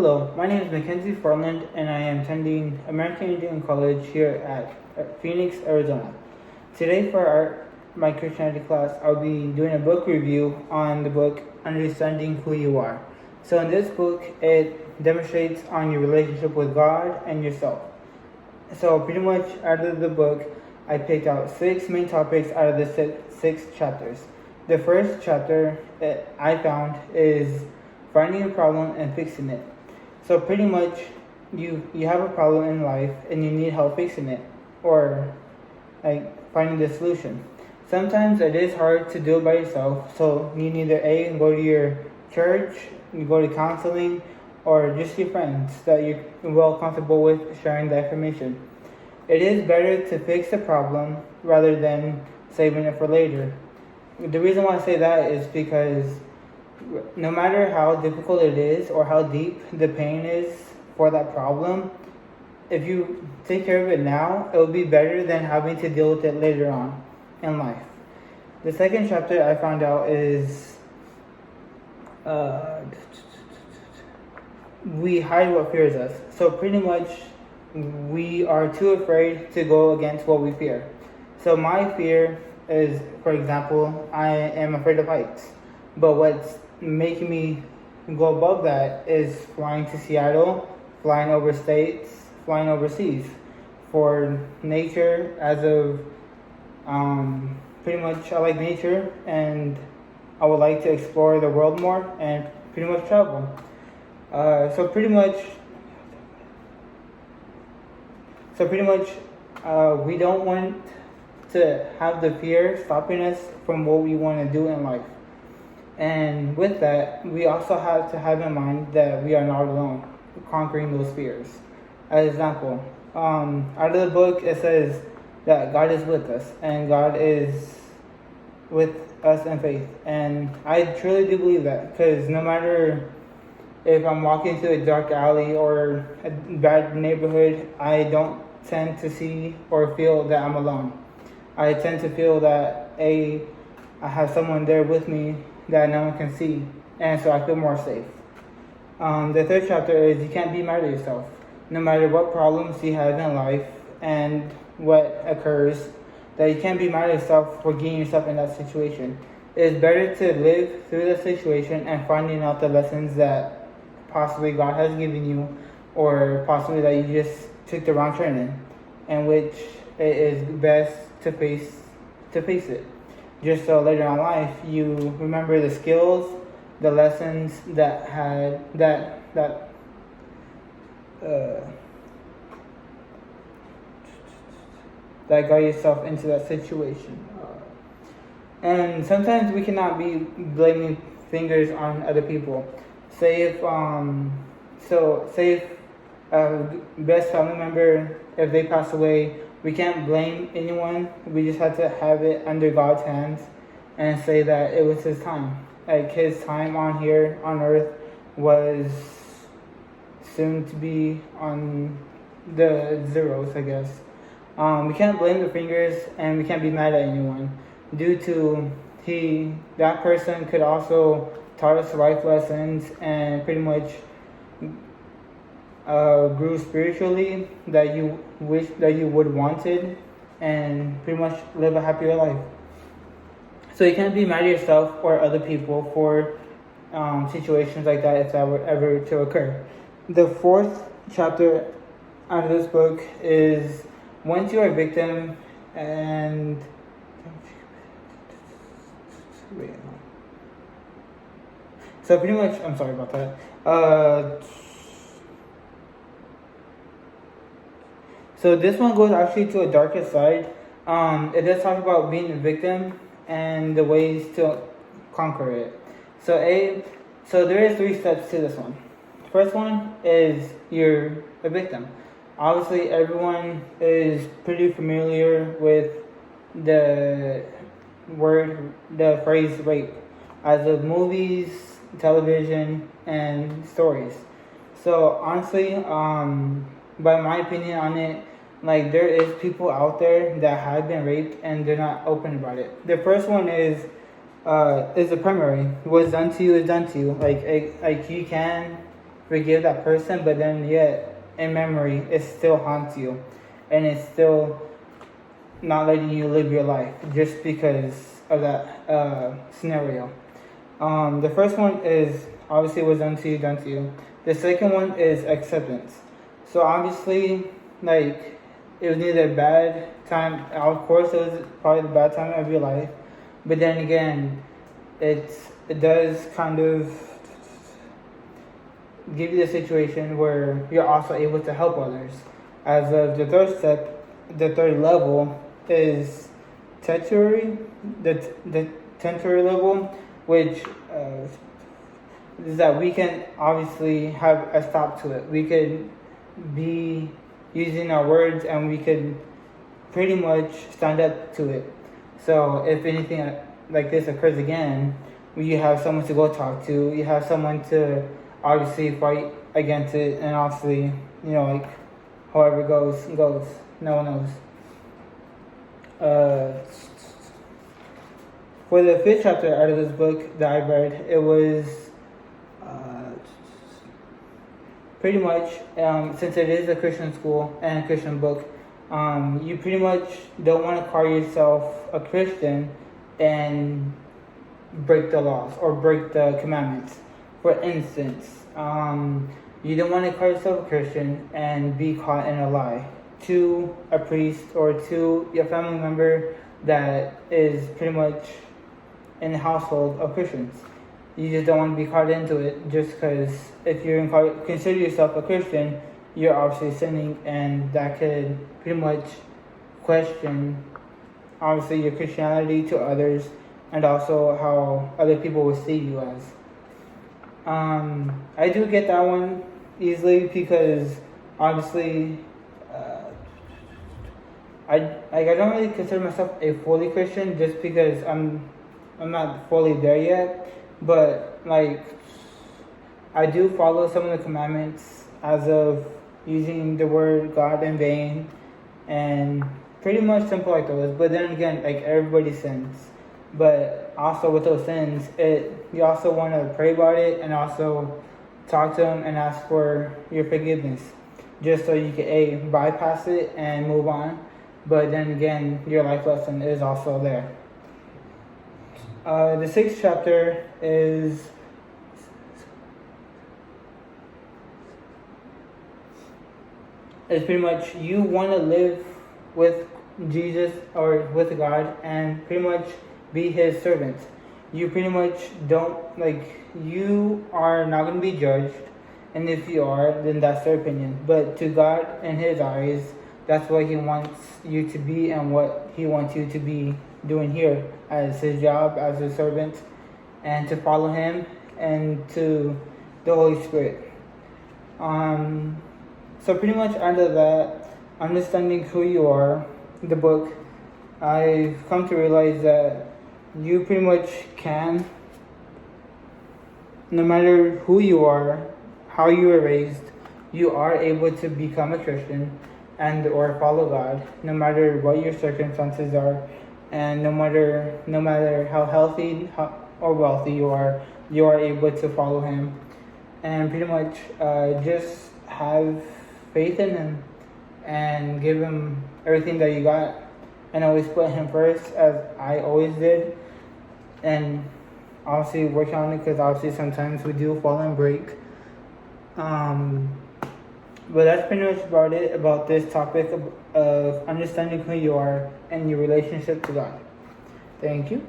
Hello, my name is Mackenzie Farland, and I am attending American Indian College here at Phoenix, Arizona. Today, for my Christianity class, I'll be doing a book review on the book Understanding Who You Are. So, in this book, it demonstrates on your relationship with God and yourself. So, pretty much out of the book, I picked out 6 main topics out of the six chapters. The first chapter that I found is finding a problem and fixing it. So pretty much, you have a problem in life and you need help fixing it, or like finding the solution. Sometimes it is hard to do it by yourself, so you need either go to your church, you go to counseling, or just your friends that you're well comfortable with sharing the information. It is better to fix the problem rather than saving it for later. The reason why I say that is because no matter how difficult it is or how deep the pain is for that problem, if you take care of it now, it will be better than having to deal with it later on in life. The second chapter I found out is we hide what fears us. So pretty much we are too afraid to go against what we fear. So my fear is, for example, I am afraid of heights. But what's making me go above that is flying to Seattle, flying over states, flying overseas for nature. As of pretty much, I like nature and I would like to explore the world more and pretty much travel. So pretty much, we don't want to have the fear stopping us from what we want to do in life. And with that, we also have to have in mind that we are not alone conquering those fears. As example, out of the book, it says that God is with us and God is with us in faith. And I truly do believe that, because no matter if I'm walking through a dark alley or a bad neighborhood, I don't tend to see or feel that I'm alone. I tend to feel that I have someone there with me that no one can see, and so I feel more safe. The third chapter is you can't be mad at yourself. No matter what problems you have in life and what occurs, that you can't be mad at yourself for getting yourself in that situation. It is better to live through the situation and finding out the lessons that possibly God has given you, or possibly that you just took the wrong turn in which it is best to face it. Just so later on in life you remember the skills, the lessons that got yourself into that situation. And sometimes we cannot be blaming fingers on other people. Say if a best family member, if they pass away, we can't blame anyone. We just have to have it under God's hands and say that it was his time. Like his time on here on earth was soon to be on the zeros, I guess. We can't blame the fingers and we can't be mad at anyone due to that person could also taught us life lessons and pretty much grew spiritually that you wish that you would wanted, and pretty much live a happier life. So you can't be mad at yourself or other people for situations like that if that were ever to occur. The fourth chapter out of this book is once you're a victim and so pretty much, I'm sorry about that. So this one goes actually to a darker side. It does talk about being a victim and the ways to conquer it. So there is 3 steps to this one. First one is you're a victim. Obviously, everyone is pretty familiar with the phrase rape, as of movies, television, and stories. So honestly, by my opinion on it, like there is people out there that have been raped and they're not open about it. The first one is the primary. What's done to you is done to you. Like you can forgive that person, but then yet in memory it still haunts you, and it's still not letting you live your life just because of that scenario. The first one is obviously was done to you, done to you. The second one is acceptance. So obviously, like, it was neither a bad time. Of course, it was probably the bad time of your life, but then again, it does kind of give you the situation where you're also able to help others. As of the third step, the third level is tertiary, the tertiary level, which is that we can obviously have a stop to it. We could be using our words, and we could pretty much stand up to it. So if anything like this occurs again, you have someone to go talk to. You have someone to obviously fight against it, and obviously, like, however it goes. No one knows. For the fifth chapter out of this book that I read, it was pretty much, since it is a Christian school and a Christian book, you pretty much don't want to call yourself a Christian and break the laws or break the commandments. For instance, you don't want to call yourself a Christian and be caught in a lie to a priest or to your family member that is pretty much in the household of Christians. You just don't want to be caught into it, just because if you consider yourself a Christian, you're obviously sinning, and that could pretty much question obviously your Christianity to others, and also how other people will see you as. I do get that one easily, because obviously I don't really consider myself a fully Christian, just because I'm not fully there yet. But like, I do follow some of the commandments as of using the word God in vain, and pretty much simple like those. But then again, like, everybody sins. But also with those sins, you also want to pray about it, and also talk to them and ask for your forgiveness, just so you can bypass it and move on. But then again, your life lesson is also there. The sixth chapter is pretty much, you want to live with Jesus or with God and pretty much be His servant. You pretty much don't, like, you are not going to be judged, and if you are, then that's their opinion. But to God, in His eyes, that's what He wants you to be, and what He wants you to be doing here as His job, as His servant, and to follow Him and to the Holy Spirit. So pretty much under that, understanding who you are, the book, I've come to realize that you pretty much can, no matter who you are, how you were raised, you are able to become a Christian and or follow God, no matter what your circumstances are, and no matter how healthy or wealthy you are able to follow Him, and pretty much just have faith in Him and give Him everything that you got, and always put Him first, as I always did, and obviously work on it, because obviously sometimes we do fall and break. But that's pretty much about it, about this topic of understanding who you are and your relationship to God. Thank you.